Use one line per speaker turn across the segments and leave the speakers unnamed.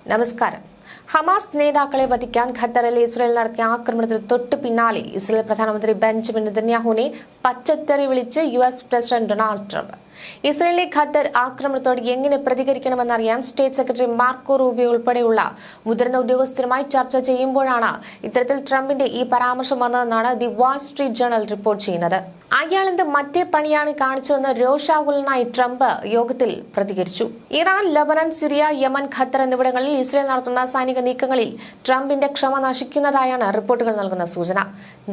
നമസ്കാരം. ഹമാസ് നേതാക്കളെ വധിക്കാൻ ഖത്തറിൽ ഇസ്രായേൽ നടത്തിയ ആക്രമണത്തിന് തൊട്ടു പിന്നാലെ ഇസ്രായേൽ പ്രധാനമന്ത്രി ബെഞ്ചമിൻ നെതന്യാഹുവിനെ പച്ചത്തെറി വിളിച്ച് US പ്രസിഡന്റ് ഡൊണാൾഡ് ട്രംപ്. ഇസ്രായേലിലെ ഖത്തർ ആക്രമണത്തോട് എങ്ങനെ പ്രതികരിക്കണമെന്നറിയാൻ സ്റ്റേറ്റ് സെക്രട്ടറി മാർക്കോ റൂബിയോ ഉൾപ്പെടെയുള്ള മുതിർന്ന ഉദ്യോഗസ്ഥരുമായി ചർച്ച ചെയ്യുമ്പോഴാണ് ഇത്തരത്തിൽ ട്രംപിന്റെ ഈ പരാമർശം വന്നതെന്നാണ് the Wall Street Journal report ചെയ്യുന്നത്. അയാളെന്ത് മറ്റേ പണിയാണ് കാണിച്ചതെന്ന് രോഷാകുലനായി ട്രംപ് യോഗത്തിൽ പ്രതികരിച്ചു. Iran, Lebanon, Syria, Yemen, Qatar എന്നിവിടങ്ങളിൽ ഇസ്രായേൽ നടത്തുന്ന സൈനിക നീക്കങ്ങളിൽ ട്രംപിന്റെ ക്ഷമ നശിക്കുന്നതായാണ് റിപ്പോർട്ടുകൾ നൽകുന്ന സൂചന.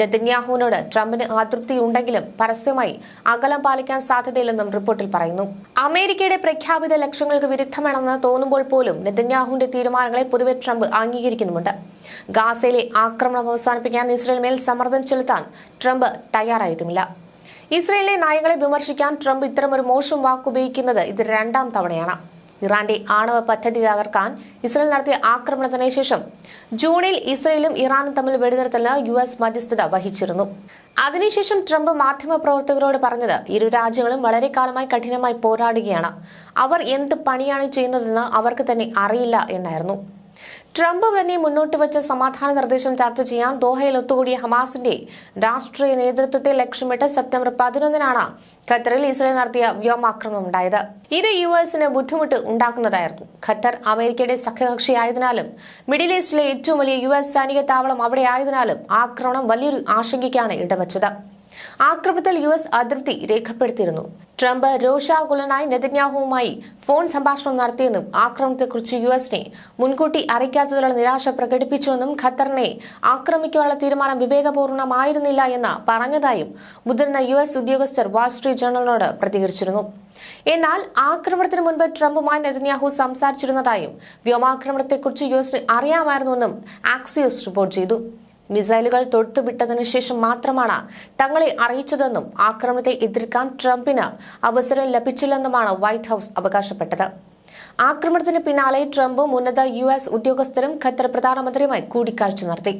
നെതന്യാഹുവിനോട് ട്രംപിന് അതൃപ്തിയുണ്ടെങ്കിലും പരസ്യമായി അകലം പാലിക്കാൻ സാധ്യതയില്ലെന്നും റിപ്പോർട്ടിൽ പറയുന്നു. അമേരിക്കയുടെ പ്രഖ്യാപിത ലക്ഷ്യങ്ങൾക്ക് വിരുദ്ധമാണെന്ന് തോന്നുമ്പോൾ പോലും നെതന്യാഹുവിന്റെ തീരുമാനങ്ങളെ പൊതുവെ ട്രംപ് അംഗീകരിക്കുന്നുമുണ്ട്. ഗാസയിലെ ആക്രമണം അവസാനിപ്പിക്കാൻ ഇസ്രായേൽ മേൽ സമ്മർദ്ദം ചെലുത്താൻ ട്രംപ് തയ്യാറായിട്ടുമില്ല. ഇസ്രായേലിലെ നയങ്ങളെ വിമർശിക്കാൻ ട്രംപ് ഇത്തരമൊരു മോശം വാക്കുപയോഗിക്കുന്നത് ഇത് രണ്ടാം തവണയാണ്. ഇറാന്റെ ആണവ പദ്ധതി തകർക്കാൻ ഇസ്രായേൽ നടത്തിയ ആക്രമണത്തിന് ശേഷം ജൂണിൽ ഇസ്രായേലും ഇറാനും തമ്മിൽ വെടിനിർത്തലിന് US മധ്യസ്ഥത വഹിച്ചിരുന്നു. അതിനുശേഷം ട്രംപ് മാധ്യമപ്രവർത്തകരോട് പറഞ്ഞത് ഇരു രാജ്യങ്ങളും വളരെ കാലമായി കഠിനമായി പോരാടുകയാണ്, അവർ എന്ത് പണിയാണ് ചെയ്യുന്നതെന്ന് അവർക്ക് തന്നെ അറിയില്ല എന്നായിരുന്നു. ട്രംപ് തന്നെ മുന്നോട്ട് വെച്ച സമാധാന നിർദ്ദേശം ചർച്ച ചെയ്യാൻ ദോഹയിൽ ഒത്തുകൂടിയ ഹമാസിന്റെ രാഷ്ട്രീയ നേതൃത്വത്തെ ലക്ഷ്യമിട്ട് സെപ്റ്റംബർ 11 ഖത്തറിൽ ഇസ്രായേൽ നടത്തിയ വ്യോമാക്രമണം ഉണ്ടായത്. ഇത് US ബുദ്ധിമുട്ട് ഉണ്ടാക്കുന്നതായിരുന്നു. ഖത്തർ അമേരിക്കയുടെ സഖ്യകക്ഷിയായതിനാലും മിഡിൽ ഈസ്റ്റിലെ ഏറ്റവും വലിയ US സൈനിക താവളം അവിടെ ആയതിനാലും ആക്രമണം വലിയൊരു ആശങ്കയ്ക്കാണ് ഇടവച്ചത്. ആക്രമണത്തിൽ US അതൃപ്തി രേഖപ്പെടുത്തിയിരുന്നു. ട്രംപ് രോഷാകുലനായി നെതന്യാഹുവുമായി ഫോൺ സംഭാഷണം നടത്തിയെന്നും ആക്രമണത്തെക്കുറിച്ച് US മുൻകൂട്ടി അറിയിക്കാത്തതിലുള്ള നിരാശ പ്രകടിപ്പിച്ചുവെന്നും ഖത്തറിനെ ആക്രമിക്കാനുള്ള തീരുമാനം വിവേകപൂർണമായിരുന്നില്ല എന്ന് പറഞ്ഞതായും മുതിർന്ന US ഉദ്യോഗസ്ഥർ വാൾ സ്ട്രീറ്റ് ജേണലിനോട് പ്രതികരിച്ചിരുന്നു. എന്നാൽ ആക്രമണത്തിന് മുൻപ് ട്രംപുമായി നെതന്യാഹു സംസാരിച്ചിരുന്നതായും വ്യോമാക്രമണത്തെക്കുറിച്ച് US അറിയാമായിരുന്നുവെന്നും ആക്സിയോസ് റിപ്പോർട്ട് ചെയ്തു. മിസൈലുകൾ തൊടുത്തുവിട്ടതിനു ശേഷം മാത്രമാണ് തങ്ങളെ അറിയിച്ചതെന്നും ആക്രമണത്തെ എതിർക്കാൻ ട്രംപിന് അവസരം ലഭിച്ചില്ലെന്നുമാണ് വൈറ്റ് ഹൌസ് അവകാശപ്പെട്ടത്. ആക്രമണത്തിന് പിന്നാലെ ട്രംപും ഉന്നത US ഉദ്യോഗസ്ഥരും ഖത്തർ പ്രധാനമന്ത്രിയുമായി കൂടിക്കാഴ്ച നടത്തി.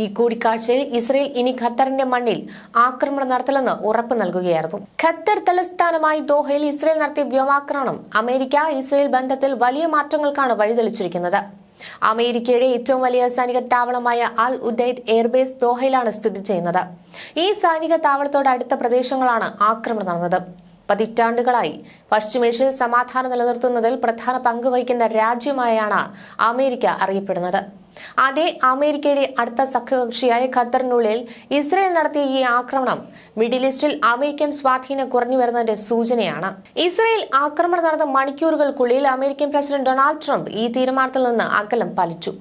ഈ കൂടിക്കാഴ്ചയിൽ ഇസ്രായേൽ ഇനി ഖത്തറിന്റെ മണ്ണിൽ ആക്രമണം നടത്തില്ലെന്ന് ഉറപ്പ് നൽകുകയായിരുന്നു. ഖത്തർ തലസ്ഥാനമായി ദോഹയിൽ ഇസ്രായേൽ നടത്തിയ വ്യോമാക്രമണം അമേരിക്ക ഇസ്രായേൽ ബന്ധത്തിൽ വലിയ മാറ്റങ്ങൾക്കാണ് വഴിതെളിച്ചിരിക്കുന്നത്. അമേരിക്കയുടെ ഏറ്റവും വലിയ സൈനിക താവളമായ അൽ ഉദൈദ് എയർബേസ് ദോഹയിലാണ് സ്ഥിതി ചെയ്യുന്നത്. ഈ സൈനിക താവളത്തോട് അടുത്ത പ്രദേശങ്ങളാണ് ആക്രമണം നടന്നത്. പതിറ്റാണ്ടുകളായി പശ്ചിമേഷ്യയിൽ സമാധാനം നിലനിർത്തുന്നതിൽ പ്രധാന പങ്ക് വഹിക്കുന്ന രാജ്യമായാണ് അമേരിക്ക അറിയപ്പെടുന്നത്. അതേ അമേരിക്കയുടെ അടുത്ത സഖ്യകക്ഷിയായ ഖത്തറിനുള്ളിൽ ഇസ്രായേൽ നടത്തിയ ഈ ആക്രമണം മിഡിൽ ഈസ്റ്റിൽ അമേരിക്കൻ സ്വാധീനം കുറഞ്ഞു വരുന്നതിന്റെ സൂചനയാണ്. ഇസ്രായേൽ ആക്രമണം നടന്ന മണിക്കൂറുകൾക്കുള്ളിൽ അമേരിക്കൻ പ്രസിഡന്റ് ഡൊണാൾഡ് ട്രംപ് ഈ തീരുമാനത്തിൽ നിന്ന് അകലം പാലിച്ചു.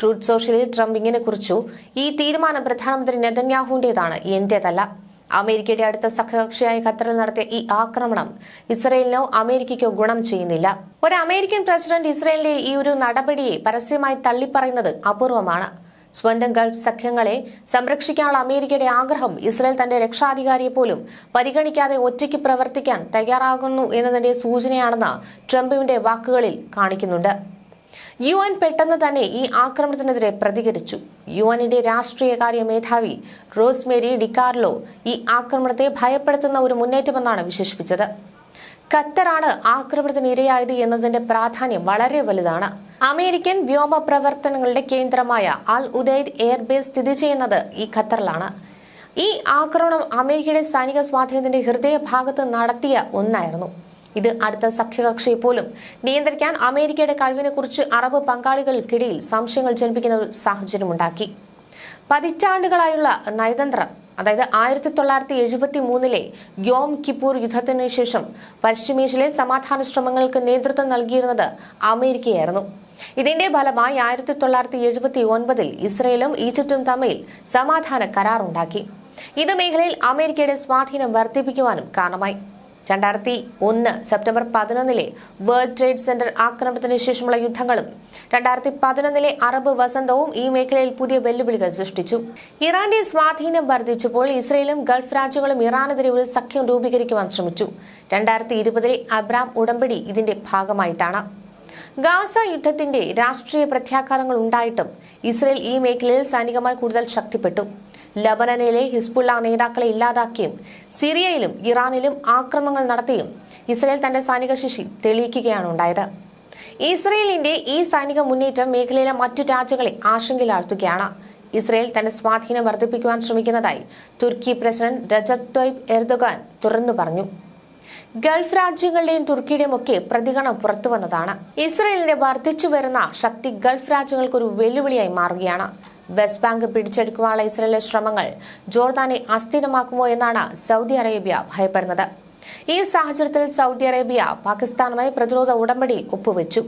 ട്രൂത്ത് സോഷ്യലിൽ ട്രംപ് ഇങ്ങനെ കുറിച്ചു: ഈ തീരുമാനം പ്രധാനമന്ത്രി നെതന്യാഹുവിന്റേതാണ്, എന്റേതല്ല. അമേരിക്കയുടെ അടുത്ത സഖ്യകക്ഷിയായ ഖത്തറിൽ നടത്തിയ ഈ ആക്രമണം ഇസ്രായേലിനോ അമേരിക്കയ്ക്കോ ഗുണം ചെയ്യുന്നില്ല. ഒരു അമേരിക്കൻ പ്രസിഡന്റ് ഇസ്രായേലിന്റെ ഈ ഒരു നടപടിയെ പരസ്യമായി തള്ളിപ്പറയുന്നത് അപൂർവമാണ്. സ്വന്തം ഗൾഫ് സഖ്യങ്ങളെ സംരക്ഷിക്കാനുള്ള അമേരിക്കയുടെ ആഗ്രഹം ഇസ്രായേൽ തന്റെ രക്ഷാധികാരിയെ പോലും പരിഗണിക്കാതെ ഒറ്റയ്ക്ക് പ്രവർത്തിക്കാൻ തയ്യാറാകുന്നു എന്നതിന്റെ സൂചനയാണെന്ന് ട്രംപിന്റെ വാക്കുകളിൽ കാണിക്കുന്നുണ്ട്. UN പെട്ടെന്ന് തന്നെ ഈ ആക്രമണത്തിനെതിരെ പ്രതികരിച്ചു. UNന്റെ രാഷ്ട്രീയകാര്യ മേധാവി റോസ്മേരി ഡിക്കാർലോ ഈ ആക്രമണത്തെ ഭയപ്പെടുത്തുന്ന ഒരു മുന്നേറ്റമെന്നാണ് വിശേഷിപ്പിച്ചത്. ഖത്തറാണ് ആക്രമണത്തിന് ഇരയായത് എന്നതിന്റെ പ്രാധാന്യം വളരെ വലുതാണ്. അമേരിക്കൻ വ്യോമ പ്രവർത്തനങ്ങളുടെ കേന്ദ്രമായ അൽ ഉദൈദ് എയർബേസ് സ്ഥിതി ചെയ്യുന്നത് ഈ ഖത്തറിലാണ്. ഈ ആക്രമണം അമേരിക്കയുടെ സൈനിക സ്വാധീനത്തിന്റെ ഹൃദയഭാഗത്ത് നടത്തിയ ഒന്നായിരുന്നു. ഇത് അടുത്ത സഖ്യകക്ഷിയെ പോലും നിയന്ത്രിക്കാൻ അമേരിക്കയുടെ കഴിവിനെ കുറിച്ച് അറബ് പങ്കാളികൾക്കിടയിൽ സംശയങ്ങൾ ജനിപ്പിക്കുന്ന ഒരു സാഹചര്യമുണ്ടാക്കി. പതിറ്റാണ്ടുകളായുള്ള നയതന്ത്രം, അതായത് 1973 യോം കിപ്പൂർ യുദ്ധത്തിന് ശേഷം പശ്ചിമേഷ്യയിലെ സമാധാന ശ്രമങ്ങൾക്ക് നേതൃത്വം നൽകിയിരുന്നത് അമേരിക്കയായിരുന്നു. ഇതിന്റെ ഫലമായി 1979 ഇസ്രായേലും ഈജിപ്തും തമ്മിൽ സമാധാന കരാറുണ്ടാക്കി. ഇത് മേഖലയിൽ അമേരിക്കയുടെ സ്വാധീനം വർദ്ധിപ്പിക്കുവാനും കാരണമായി. 2001 സെപ്റ്റംബർ 11 വേൾഡ് ട്രേഡ് സെന്റർ ആക്രമണത്തിന് ശേഷമുള്ള യുദ്ധങ്ങളും 2011 അറബ് വസന്തവും ഈ മേഖലയിൽ പുതിയ വെല്ലുവിളികൾ സൃഷ്ടിച്ചു. ഇറാന്റെ സ്വാധീനം വർദ്ധിച്ചപ്പോൾ ഇസ്രായേലും ഗൾഫ് രാജ്യങ്ങളും ഇറാനെതിരെ ഒരു സഖ്യം രൂപീകരിക്കുവാൻ ശ്രമിച്ചു. 2020 അബ്രാം ഉടമ്പടി ഇതിന്റെ ഭാഗമായിട്ടാണ്. ഗാസ യുദ്ധത്തിന്റെ രാഷ്ട്രീയ പ്രത്യാഘാതങ്ങൾ ഉണ്ടായിട്ടും ഇസ്രായേൽ ഈ മേഖലയിൽ സൈനികമായി കൂടുതൽ ശക്തിപ്പെട്ടു. ലബനനിലെ ഹിസ്ബുള്ള നേതാക്കളെ ഇല്ലാതാക്കിയും സിറിയയിലും ഇറാനിലും ആക്രമണങ്ങൾ നടത്തിയും ഇസ്രായേൽ തന്റെ സൈനിക ശേഷി തെളിയിക്കുകയാണ് ഉണ്ടായത്. ഇസ്രയേലിന്റെ ഈ സൈനിക മുന്നേറ്റം മേഖലയിലെ മറ്റു രാജ്യങ്ങളെ ആശങ്കയിലാഴ്ത്തുകയാണ്. ഇസ്രയേൽ തന്റെ സ്വാധീനം വർദ്ധിപ്പിക്കുവാൻ ശ്രമിക്കുന്നതായി തുർക്കി പ്രസിഡന്റ് റജബ് തൊയ്ബ് എർദോഗാൻ തുറന്നു പറഞ്ഞു. ഗൾഫ് രാജ്യങ്ങളുടെയും തുർക്കിയുടെയും ഒക്കെ പ്രതികരണം പുറത്തുവന്നതാണ്. ഇസ്രയേലിന്റെ വർദ്ധിച്ചു വരുന്ന ശക്തി ഗൾഫ് രാജ്യങ്ങൾക്ക് ഒരു വെല്ലുവിളിയായി മാറുകയാണ്. വെസ്റ്റ് ബാങ്ക് പിടിച്ചെടുക്കുവാനുള്ള ഇസ്രയേലിലെ ശ്രമങ്ങൾ ജോർദാനെ അസ്ഥിരമാക്കുമോ എന്നാണ് സൗദി അറേബ്യ ഭയപ്പെടുന്നത്. ഈ സാഹചര്യത്തിൽ സൗദി അറേബ്യ പാകിസ്ഥാനുമായി പ്രതിരോധ ഉടമ്പടിയിൽ ഒപ്പുവെച്ചു.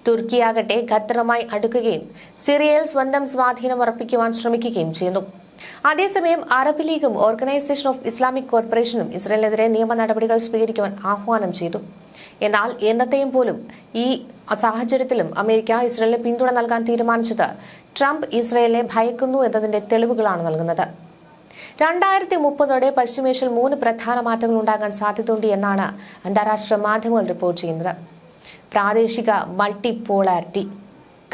തുർക്കിയാകട്ടെ ഖത്തറുമായി അടുക്കുകയും സിറിയയിൽ സ്വന്തം സ്വാധീനം ഉറപ്പിക്കുവാൻ ശ്രമിക്കുകയും ചെയ്യുന്നു. അതേസമയം അറബ് ലീഗും ഓർഗനൈസേഷൻ ഓഫ് ഇസ്ലാമിക് കോർപ്പറേഷനും ഇസ്രയേലിനെതിരെ നിയമ നടപടികൾ സ്വീകരിക്കുവാൻ ആഹ്വാനം ചെയ്തു. എന്നാൽ എന്നത്തെയും പോലും ഈ സാഹചര്യത്തിലും അമേരിക്ക ഇസ്രയേലിന് പിന്തുണ നൽകാൻ തീരുമാനിച്ചത് ട്രംപ് ഇസ്രയേലിനെ ഭയക്കുന്നു എന്നതിന്റെ തെളിവുകളാണ് നൽകുന്നത്. 2030 പശ്ചിമേഷ്യയിൽ 3 പ്രധാന മാറ്റങ്ങൾ ഉണ്ടാകാൻ സാധ്യതയുണ്ട് എന്നാണ് അന്താരാഷ്ട്ര മാധ്യമങ്ങൾ റിപ്പോർട്ട് ചെയ്യുന്നത്. പ്രാദേശിക മൾട്ടിപോളാരിറ്റി.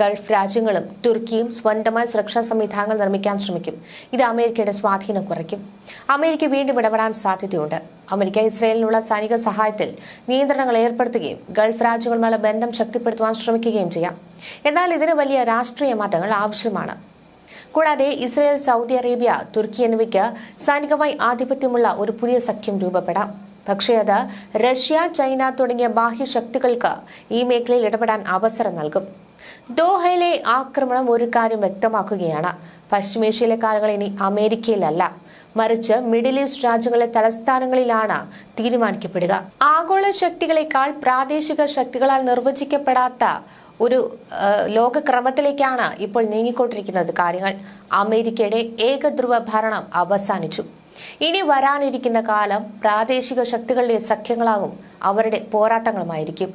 ഗൾഫ് രാജ്യങ്ങളും തുർക്കിയും സ്വന്തമായി സുരക്ഷാ സംവിധാനങ്ങൾ നിർമ്മിക്കാൻ ശ്രമിക്കും. ഇത് അമേരിക്കയുടെ സ്വാധീനം കുറയ്ക്കും. അമേരിക്ക വീണ്ടും ഇടപെടാൻ സാധ്യതയുണ്ട്. അമേരിക്ക ഇസ്രയേലിനുള്ള സൈനിക സഹായത്തിൽ നിയന്ത്രണങ്ങൾ ഏർപ്പെടുത്തുകയും ഗൾഫ് രാജ്യങ്ങളുമായുള്ള ബന്ധം ശക്തിപ്പെടുത്തുവാൻ ശ്രമിക്കുകയും ചെയ്യാം. എന്നാൽ ഇതിന് വലിയ രാഷ്ട്രീയ മാറ്റങ്ങൾ ആവശ്യമാണ്. കൂടാതെ ഇസ്രയേൽ, സൗദി അറേബ്യ, തുർക്കി എന്നിവയ്ക്ക് സൈനികമായി ആധിപത്യമുള്ള ഒരു പുതിയ സഖ്യം രൂപപ്പെടാം. പക്ഷേ അത് റഷ്യ, ചൈന തുടങ്ങിയ ബാഹ്യശക്തികൾക്ക് ഈ മേഖലയിൽ ഇടപെടാൻ അവസരം നൽകും. ദോഹയിലെ ആക്രമണം ഒരു കാര്യം വ്യക്തമാക്കുകയാണ്. പശ്ചിമേഷ്യയിലെ കാര്യങ്ങൾ ഇനി അമേരിക്കയിലല്ല, മറിച്ച് മിഡിൽ ഈസ്റ്റ് രാജ്യങ്ങളിലെ തലസ്ഥാനങ്ങളിലാണ് തീരുമാനിക്കപ്പെടുക. ആഗോള ശക്തികളെക്കാൾ പ്രാദേശിക ശക്തികളാൽ നിർവചിക്കപ്പെടാത്ത ഒരു ലോകക്രമത്തിലേക്കാണ് ഇപ്പോൾ നീങ്ങിക്കൊണ്ടിരിക്കുന്നത് കാര്യങ്ങൾ. അമേരിക്കയുടെ ഏകധ്രുവ ഭരണം അവസാനിച്ചു. ഇനി വരാനിരിക്കുന്ന കാലം പ്രാദേശിക ശക്തികളുടെ സഖ്യങ്ങളാകും, അവരുടെ പോരാട്ടങ്ങളുമായിരിക്കും.